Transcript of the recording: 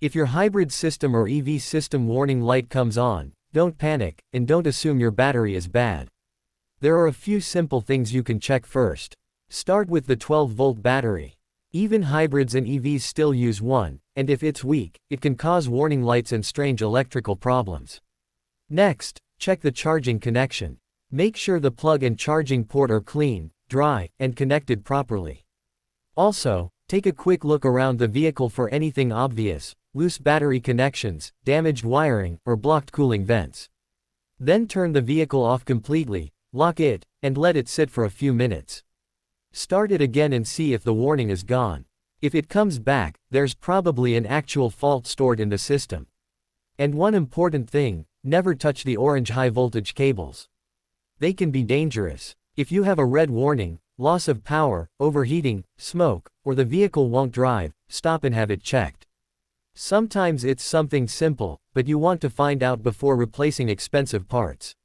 If your hybrid system or EV system warning light comes on, don't panic, and don't assume your battery is bad. There are a few simple things you can check first. Start with the 12-volt battery. Even hybrids and EVs still use one, and if it's weak, it can cause warning lights and strange electrical problems. Next, check the charging connection. Make sure the plug and charging port are clean, dry, and connected properly. Also, take a quick look around the vehicle for anything obvious: loose battery connections, damaged wiring, or blocked cooling vents. Then turn the vehicle off completely, lock it, and let it sit for a few minutes. Start it again and see if the warning is gone. If it comes back, there's probably an actual fault stored in the system. And one important thing, never touch the orange high-voltage cables. They can be dangerous. If you have a red warning, loss of power, overheating, smoke, or the vehicle won't drive, stop and have it checked. Sometimes it's something simple, but you want to find out before replacing expensive parts.